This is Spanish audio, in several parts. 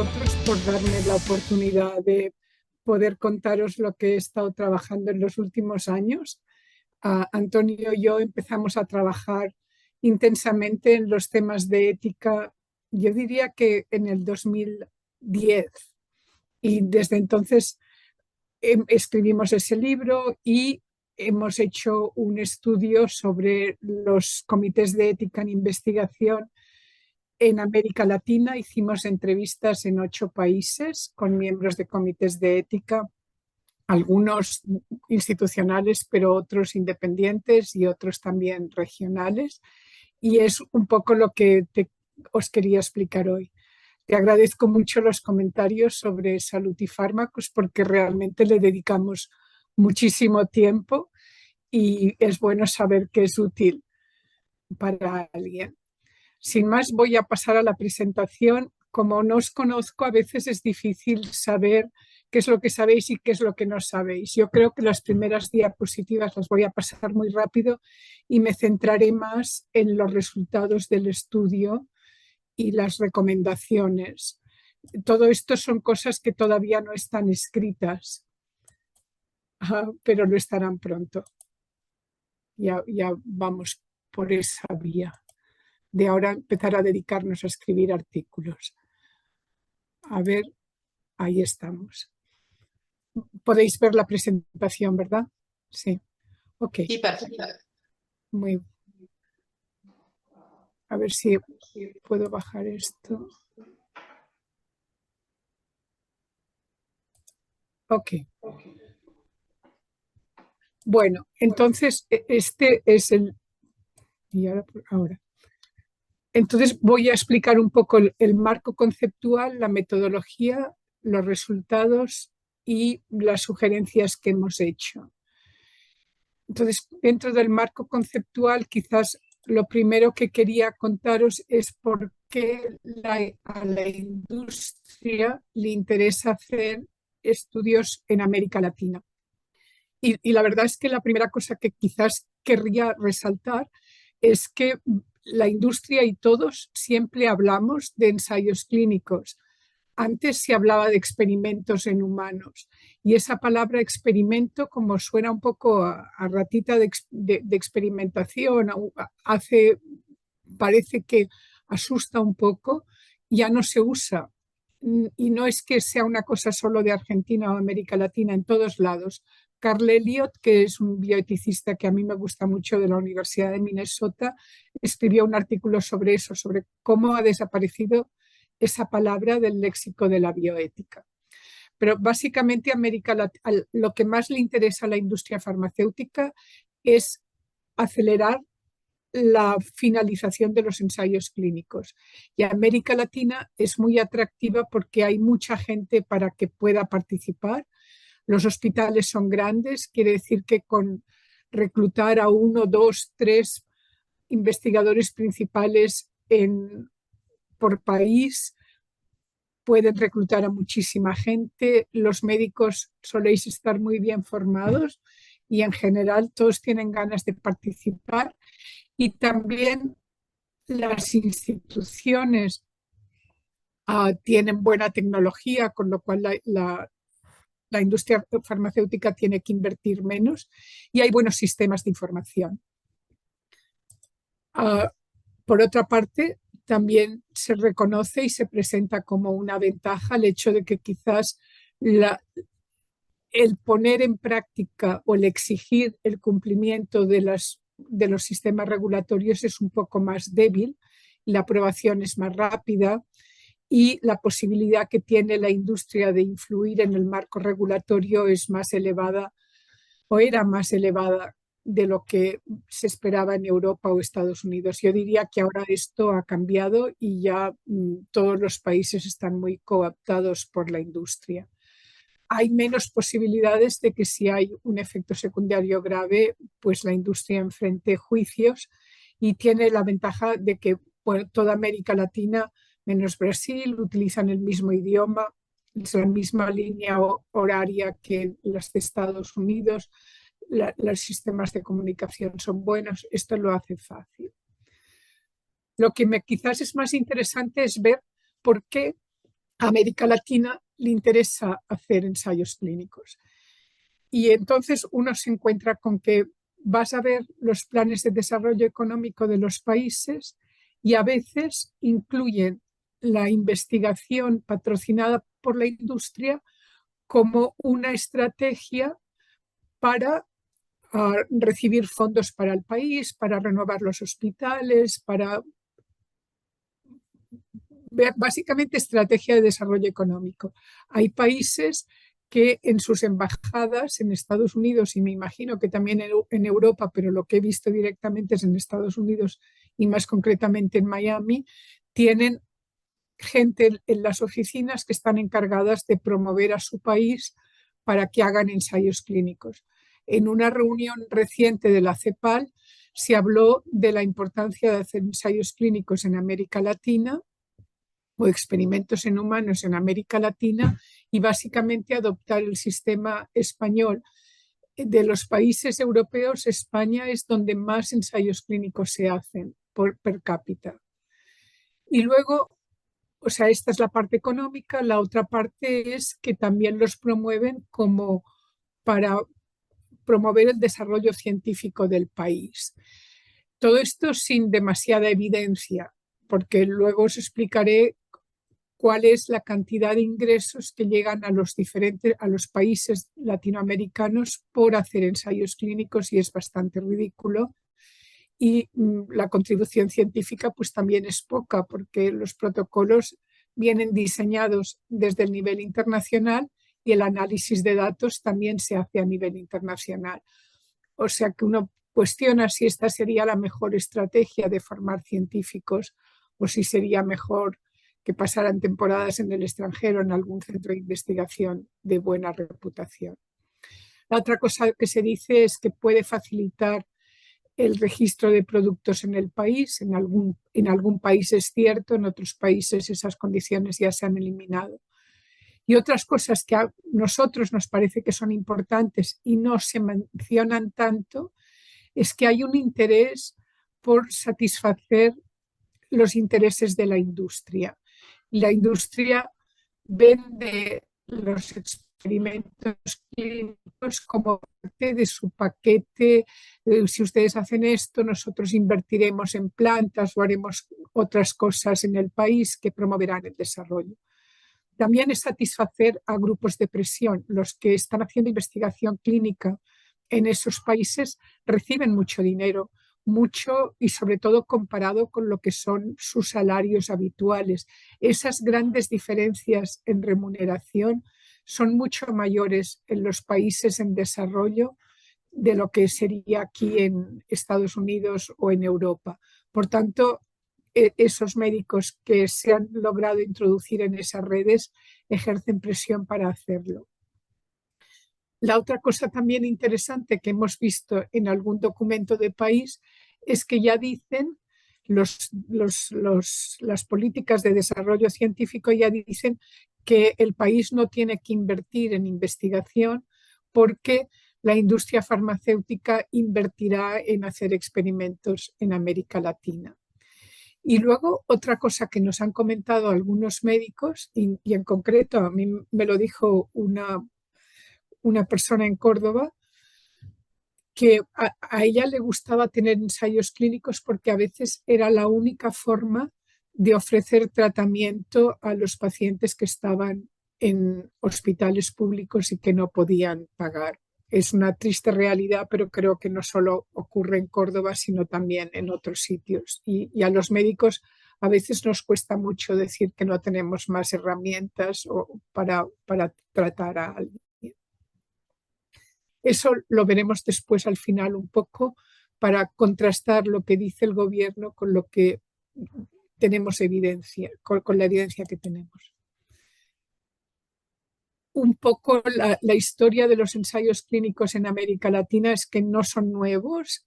vosotros por darme la oportunidad de poder contaros lo que he estado trabajando en los últimos años. Antonio y yo empezamos a trabajar intensamente en los temas de ética, yo diría que en el 2010, y desde entonces escribimos ese libro y hemos hecho un estudio sobre los comités de ética en investigación en América Latina. Hicimos entrevistas en 8 países con miembros de comités de ética, algunos institucionales, pero otros independientes y otros también regionales. Y es un poco lo que os quería explicar hoy. Te agradezco mucho los comentarios sobre salud y fármacos porque realmente le dedicamos muchísimo tiempo y es bueno saber que es útil para alguien. Sin más, voy a pasar a la presentación. Como no os conozco, a veces es difícil saber qué es lo que sabéis y qué es lo que no sabéis. Yo creo que las primeras diapositivas las voy a pasar muy rápido y me centraré más en los resultados del estudio y las recomendaciones. Todo esto son cosas que todavía no están escritas, pero lo estarán pronto. Ya vamos por esa vía de ahora empezar a dedicarnos a escribir artículos. A ver, ahí estamos. Podéis ver la presentación, ¿verdad? Sí. Ok. Sí, perfecto. Muy bien. A ver si puedo bajar esto. Ok. Bueno, entonces este es el... Y ahora. Entonces voy a explicar un poco el marco conceptual, la metodología, los resultados y las sugerencias que hemos hecho. Entonces, dentro del marco conceptual, quizás lo primero que quería contaros es por qué a la industria le interesa hacer estudios en América Latina. Y la verdad es que la primera cosa que quizás querría resaltar es que la industria y todos siempre hablamos de ensayos clínicos. Antes se hablaba de experimentos en humanos y esa palabra experimento, como suena un poco a ratita de experimentación, parece que asusta un poco, ya no se usa. Y no es que sea una cosa solo de Argentina o América Latina, en todos lados. Carl Elliott, que es un bioeticista que a mí me gusta mucho de la Universidad de Minnesota, escribió un artículo sobre eso, sobre cómo ha desaparecido esa palabra del léxico de la bioética. Pero básicamente lo que más le interesa a la industria farmacéutica es acelerar la finalización de los ensayos clínicos. Y América Latina es muy atractiva porque hay mucha gente para que pueda participar. Los hospitales son grandes, quiere decir que con reclutar a 1, 2, 3 investigadores principales por país pueden reclutar a muchísima gente. Los médicos soléis estar muy bien formados y en general todos tienen ganas de participar. Y también las instituciones tienen buena tecnología, con lo cual la industria farmacéutica tiene que invertir menos y hay buenos sistemas de información. Por otra parte, también se reconoce y se presenta como una ventaja el hecho de que quizás el poner en práctica o el exigir el cumplimiento de los sistemas regulatorios es un poco más débil, la aprobación es más rápida y la posibilidad que tiene la industria de influir en el marco regulatorio es más elevada o era más elevada de lo que se esperaba en Europa o Estados Unidos. Yo diría que ahora esto ha cambiado y ya todos los países están muy cooptados por la industria. Hay menos posibilidades de que si hay un efecto secundario grave, pues la industria enfrente juicios y tiene la ventaja de que toda América Latina, menos Brasil, utilizan el mismo idioma, es la misma línea horaria que las de Estados Unidos, los sistemas de comunicación son buenos, esto lo hace fácil. Lo que quizás es más interesante es ver por qué a América Latina le interesa hacer ensayos clínicos. Y entonces uno se encuentra con que vas a ver los planes de desarrollo económico de los países y a veces incluyen la investigación patrocinada por la industria como una estrategia para recibir fondos para el país, para renovar los hospitales, para básicamente estrategia de desarrollo económico. Hay países que en sus embajadas en Estados Unidos, y me imagino que también en Europa, pero lo que he visto directamente es en Estados Unidos y más concretamente en Miami, tienen gente en las oficinas que están encargadas de promover a su país para que hagan ensayos clínicos. En una reunión reciente de la CEPAL se habló de la importancia de hacer ensayos clínicos en América Latina o experimentos en humanos en América Latina y básicamente adoptar el sistema español. De los países europeos, España es donde más ensayos clínicos se hacen per cápita. Y luego, o sea, esta es la parte económica, la otra parte es que también los promueven como para promover el desarrollo científico del país. Todo esto sin demasiada evidencia, porque luego os explicaré cuál es la cantidad de ingresos que llegan a los países latinoamericanos por hacer ensayos clínicos y es bastante ridículo. Y la contribución científica pues también es poca porque los protocolos vienen diseñados desde el nivel internacional y el análisis de datos también se hace a nivel internacional. O sea que uno cuestiona si esta sería la mejor estrategia de formar científicos o si sería mejor que pasaran temporadas en el extranjero en algún centro de investigación de buena reputación. La otra cosa que se dice es que puede facilitar el registro de productos en el país. En algún país es cierto, en otros países esas condiciones ya se han eliminado. Y otras cosas que a nosotros nos parece que son importantes y no se mencionan tanto es que hay un interés por satisfacer los intereses de la industria. La industria vende los experimentos clínicos como parte de su paquete. Si ustedes hacen esto, nosotros invertiremos en plantas o haremos otras cosas en el país que promoverán el desarrollo. También es satisfacer a grupos de presión. Los que están haciendo investigación clínica en esos países reciben mucho dinero, mucho y sobre todo comparado con lo que son sus salarios habituales. Esas grandes diferencias en remuneración son mucho mayores en los países en desarrollo de lo que sería aquí en Estados Unidos o en Europa. Por tanto, esos médicos que se han logrado introducir en esas redes ejercen presión para hacerlo. La otra cosa también interesante que hemos visto en algún documento de país es que ya dicen las políticas de desarrollo científico ya dicen que el país no tiene que invertir en investigación porque la industria farmacéutica invertirá en hacer experimentos en América Latina. Y luego otra cosa que nos han comentado algunos médicos, y en concreto a mí me lo dijo una persona en Córdoba, que a ella le gustaba tener ensayos clínicos porque a veces era la única forma de ofrecer tratamiento a los pacientes que estaban en hospitales públicos y que no podían pagar. Es una triste realidad, pero creo que no solo ocurre en Córdoba, sino también en otros sitios. Y a los médicos a veces nos cuesta mucho decir que no tenemos más herramientas para tratar a alguien. Eso lo veremos después al final un poco para contrastar lo que dice el gobierno con lo que tenemos evidencia, con la evidencia que tenemos. Un poco la historia de los ensayos clínicos en América Latina es que no son nuevos.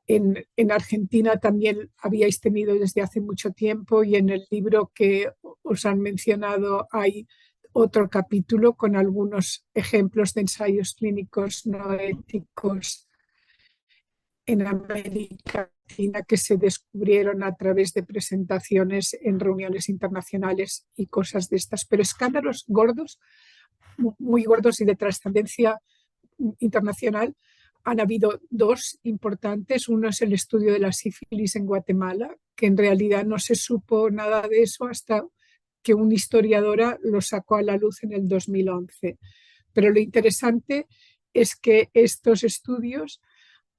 En Argentina también habíais tenido desde hace mucho tiempo y en el libro que os han mencionado hay otro capítulo con algunos ejemplos de ensayos clínicos no éticos en América Latina que se descubrieron a través de presentaciones en reuniones internacionales y cosas de estas, pero escándalos gordos, muy gordos y de trascendencia internacional, han habido dos importantes. Uno es el estudio de la sífilis en Guatemala, que en realidad no se supo nada de eso hasta que una historiadora lo sacó a la luz en el 2011. Pero lo interesante es que estos estudios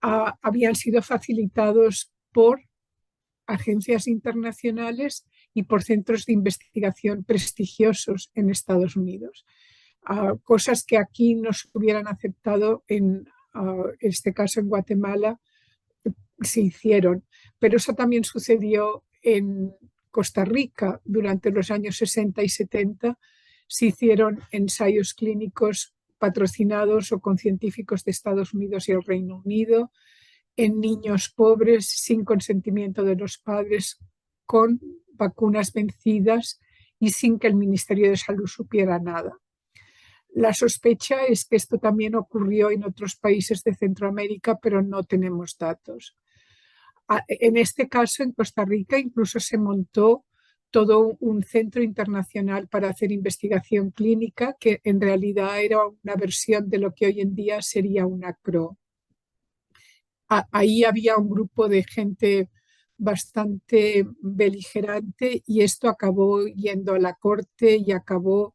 habían sido facilitados por agencias internacionales y por centros de investigación prestigiosos en Estados Unidos. Cosas que aquí no se hubieran aceptado en este caso en Guatemala se hicieron, pero eso también sucedió en Costa Rica durante los años 60 y 70. Se hicieron ensayos clínicos patrocinados o con científicos de Estados Unidos y el Reino Unido en niños pobres sin consentimiento de los padres, con vacunas vencidas y sin que el Ministerio de Salud supiera nada. La sospecha es que esto también ocurrió en otros países de Centroamérica, pero no tenemos datos. En este caso, en Costa Rica, incluso se montó todo un centro internacional para hacer investigación clínica, que en realidad era una versión de lo que hoy en día sería una CRO. Ahí había un grupo de gente bastante beligerante y esto acabó yendo a la corte y acabó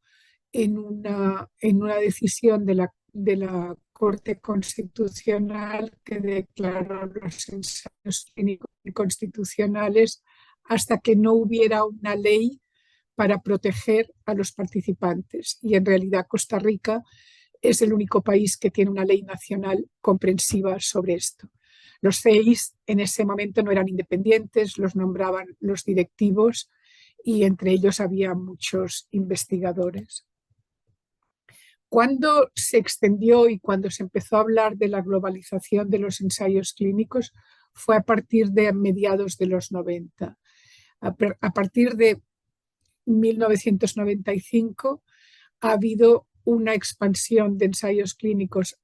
en una decisión de la Corte Constitucional que declaró los ensayos clínicos inconstitucionales hasta que no hubiera una ley para proteger a los participantes. Y en realidad Costa Rica es el único país que tiene una ley nacional comprensiva sobre esto. Los CEIs en ese momento no eran independientes, los nombraban los directivos y entre ellos había muchos investigadores. Cuando se extendió y cuando se empezó a hablar de la globalización de los ensayos clínicos fue a partir de mediados de los 90. A partir de 1995 ha habido una expansión de ensayos clínicos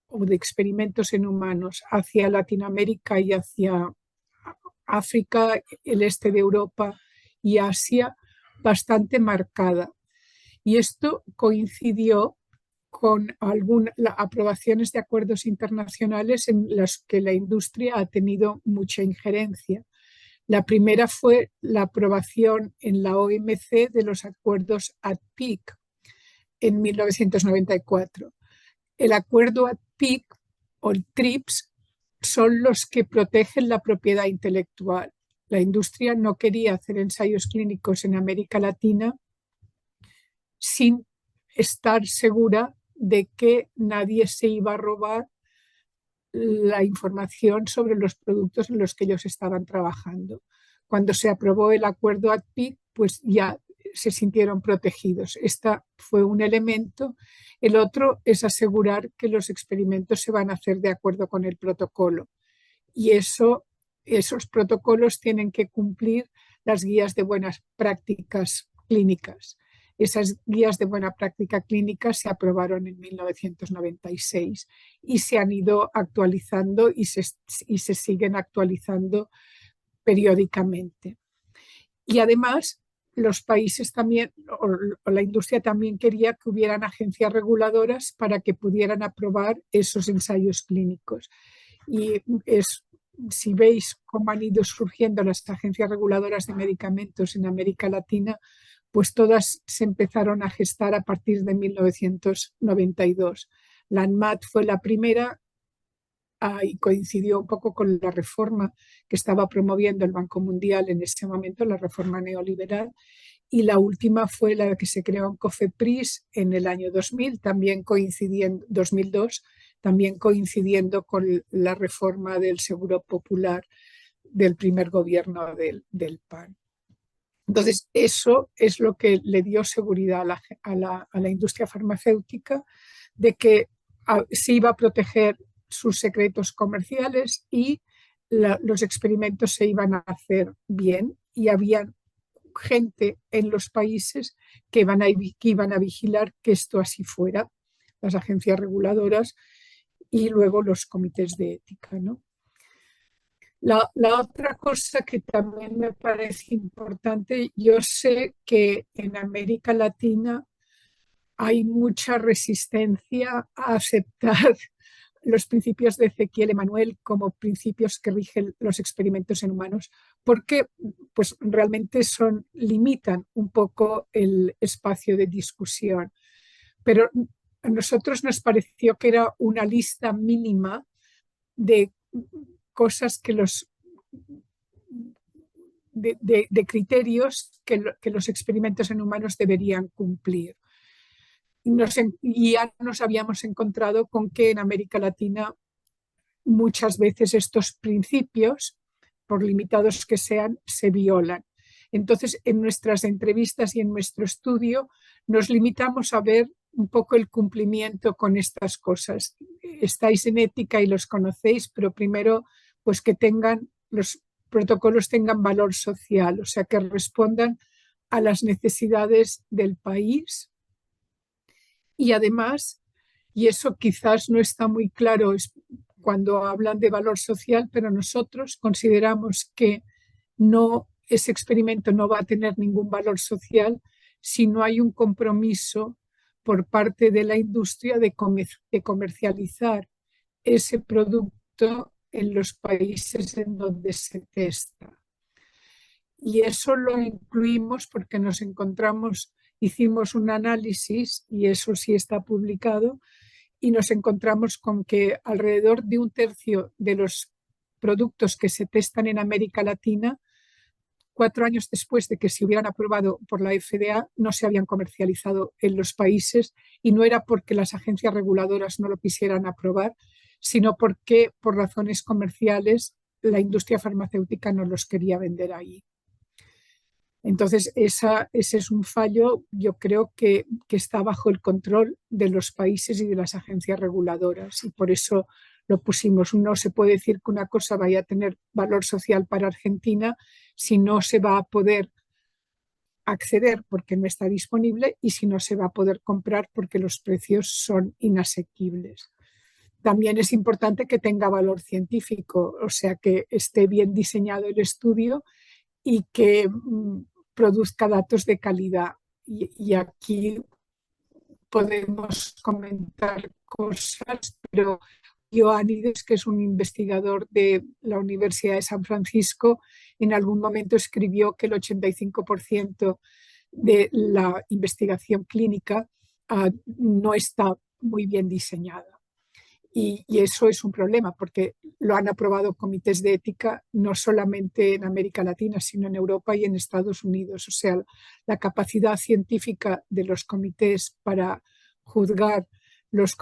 o de experimentos en humanos hacia Latinoamérica y hacia África, el este de Europa y Asia bastante marcada. Y esto coincidió con aprobaciones de acuerdos internacionales en los que la industria ha tenido mucha injerencia. La primera fue la aprobación en la OMC de los acuerdos ADPIC en 1994. El acuerdo ADPIC o el TRIPS son los que protegen la propiedad intelectual. La industria no quería hacer ensayos clínicos en América Latina sin estar segura de que nadie se iba a robar la información sobre los productos en los que ellos estaban trabajando. Cuando se aprobó el acuerdo ADPIC, pues ya se sintieron protegidos. Este fue un elemento. El otro es asegurar que los experimentos se van a hacer de acuerdo con el protocolo. Y esos protocolos tienen que cumplir las guías de buenas prácticas clínicas. Esas guías de buena práctica clínica se aprobaron en 1996 y se han ido actualizando y se siguen actualizando periódicamente. Y además, los países también, o la industria también quería que hubieran agencias reguladoras para que pudieran aprobar esos ensayos clínicos. Y si veis cómo han ido surgiendo las agencias reguladoras de medicamentos en América Latina, pues todas se empezaron a gestar a partir de 1992. La ANMAT fue la primera y coincidió un poco con la reforma que estaba promoviendo el Banco Mundial en ese momento, la reforma neoliberal, y la última fue la que se creó en COFEPRIS en el año 2000, también coincidiendo, 2002, también coincidiendo con la reforma del Seguro Popular del primer gobierno del PAN. Entonces, eso es lo que le dio seguridad a la industria farmacéutica de que se iba a proteger sus secretos comerciales y los experimentos se iban a hacer bien y había gente en los países que iban a vigilar que esto así fuera, las agencias reguladoras y luego los comités de ética, ¿no? La otra cosa que también me parece importante, yo sé que en América Latina hay mucha resistencia a aceptar los principios de Ezequiel Emanuel como principios que rigen los experimentos en humanos, porque pues, realmente limitan un poco el espacio de discusión. Pero a nosotros nos pareció que era una lista mínima de cosas de criterios que los experimentos en humanos deberían cumplir. Y ya nos habíamos encontrado con que en América Latina muchas veces estos principios, por limitados que sean, se violan. Entonces, en nuestras entrevistas y en nuestro estudio nos limitamos a ver un poco el cumplimiento con estas cosas. Estáis en ética y los conocéis, pero primero, pues que los protocolos tengan valor social, o sea, que respondan a las necesidades del país y además, y eso quizás no está muy claro cuando hablan de valor social, pero nosotros consideramos que ese experimento no va a tener ningún valor social si no hay un compromiso por parte de la industria de comercializar ese producto en los países en donde se testa. Y eso lo incluimos porque hicimos un análisis, y eso sí está publicado, y nos encontramos con que alrededor de un tercio de los productos que se testan en América Latina, 4 años después de que se hubieran aprobado por la FDA, no se habían comercializado en los países, y no era porque las agencias reguladoras no lo quisieran aprobar, sino porque por razones comerciales la industria farmacéutica no los quería vender ahí. Entonces, ese es un fallo, yo creo que está bajo el control de los países y de las agencias reguladoras, y por eso lo pusimos. No se puede decir que una cosa vaya a tener valor social para Argentina si no se va a poder acceder porque no está disponible y si no se va a poder comprar porque los precios son inasequibles. También es importante que tenga valor científico, o sea, que esté bien diseñado el estudio y que produzca datos de calidad. Y aquí podemos comentar cosas, pero Ioannidis, que es un investigador de la Universidad de San Francisco, en algún momento escribió que el 85% de la investigación clínica no está muy bien diseñada. Y eso es un problema porque lo han aprobado comités de ética no solamente en América Latina, sino en Europa y en Estados Unidos. O sea, la capacidad científica de los comités para juzgar los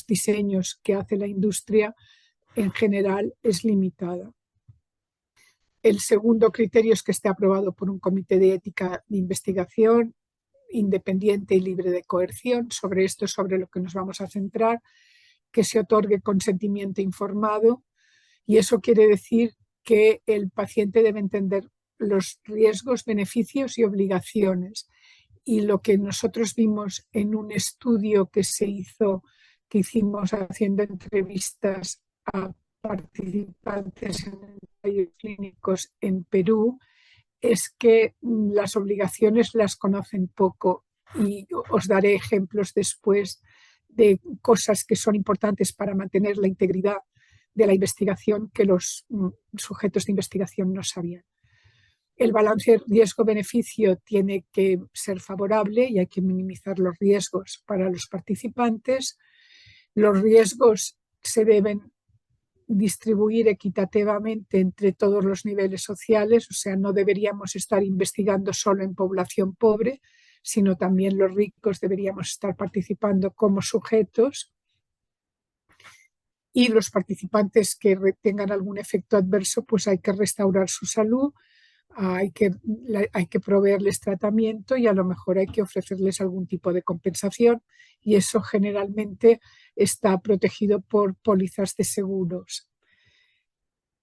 diseños que hace la industria en general es limitada. El segundo criterio es que esté aprobado por un comité de ética de investigación independiente y libre de coerción. Sobre esto es sobre lo que nos vamos a centrar. Que se otorgue consentimiento informado, y eso quiere decir que el paciente debe entender los riesgos, beneficios y obligaciones. Y lo que nosotros vimos en un estudio que hicimos haciendo entrevistas a participantes en ensayos clínicos en Perú, es que las obligaciones las conocen poco, y os daré ejemplos después de cosas que son importantes para mantener la integridad de la investigación que los sujetos de investigación no sabían. El balance riesgo-beneficio tiene que ser favorable y hay que minimizar los riesgos para los participantes. Los riesgos se deben distribuir equitativamente entre todos los niveles sociales, o sea, no deberíamos estar investigando solo en población pobre, sino también los ricos deberíamos estar participando como sujetos, y los participantes que tengan algún efecto adverso, pues hay que restaurar su salud, hay que proveerles tratamiento y a lo mejor hay que ofrecerles algún tipo de compensación, y eso generalmente está protegido por pólizas de seguros.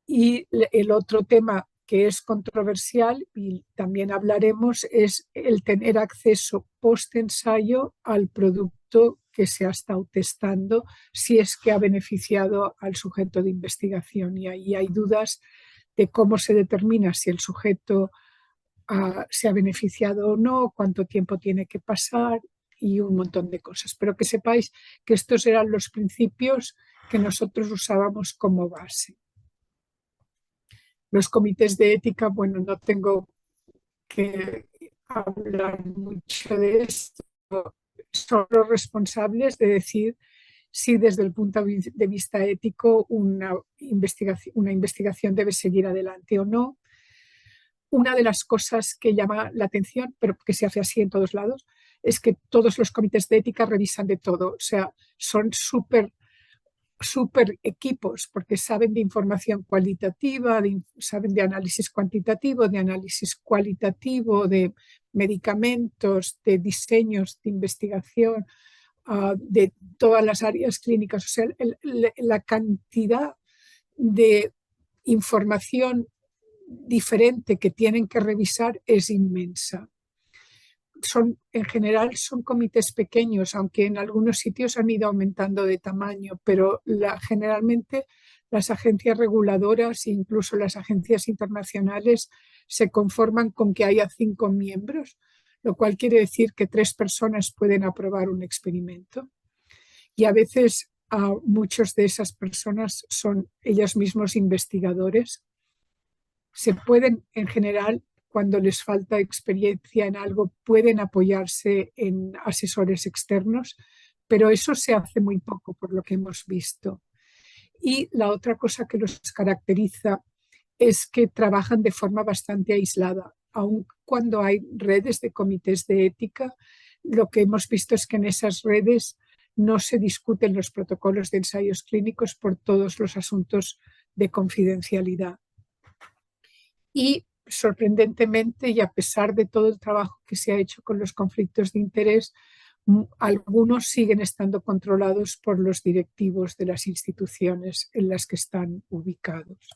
Y el otro tema que es controversial, y también hablaremos, es el tener acceso post-ensayo al producto que se ha estado testando si es que ha beneficiado al sujeto de investigación, y ahí hay dudas de cómo se determina si el sujeto se ha beneficiado o no, cuánto tiempo tiene que pasar y un montón de cosas. Pero que sepáis que estos eran los principios que nosotros usábamos como base. Los comités de ética, bueno, no tengo que hablar mucho de esto, son los responsables de decir si desde el punto de vista ético una investigación debe seguir adelante o no. Una de las cosas que llama la atención, pero que se hace así en todos lados, es que todos los comités de ética revisan de todo. O sea, son súper equipos porque saben de información cualitativa, saben de análisis cuantitativo, de análisis cualitativo, de medicamentos, de diseños de investigación, de todas las áreas clínicas. O sea, la cantidad de información diferente que tienen que revisar es inmensa. En general son comités pequeños, aunque en algunos sitios han ido aumentando de tamaño, pero generalmente las agencias reguladoras e incluso las agencias internacionales se conforman con que haya 5 miembros, lo cual quiere decir que 3 personas pueden aprobar un experimento. Y a veces muchas de esas personas son ellos mismos investigadores. Se pueden, en general, cuando les falta experiencia en algo, pueden apoyarse en asesores externos, pero eso se hace muy poco por lo que hemos visto. Y la otra cosa que los caracteriza es que trabajan de forma bastante aislada. Aun cuando hay redes de comités de ética, lo que hemos visto es que en esas redes no se discuten los protocolos de ensayos clínicos por todos los asuntos de confidencialidad. Y sorprendentemente, y a pesar de todo el trabajo que se ha hecho con los conflictos de interés, algunos siguen estando controlados por los directivos de las instituciones en las que están ubicados.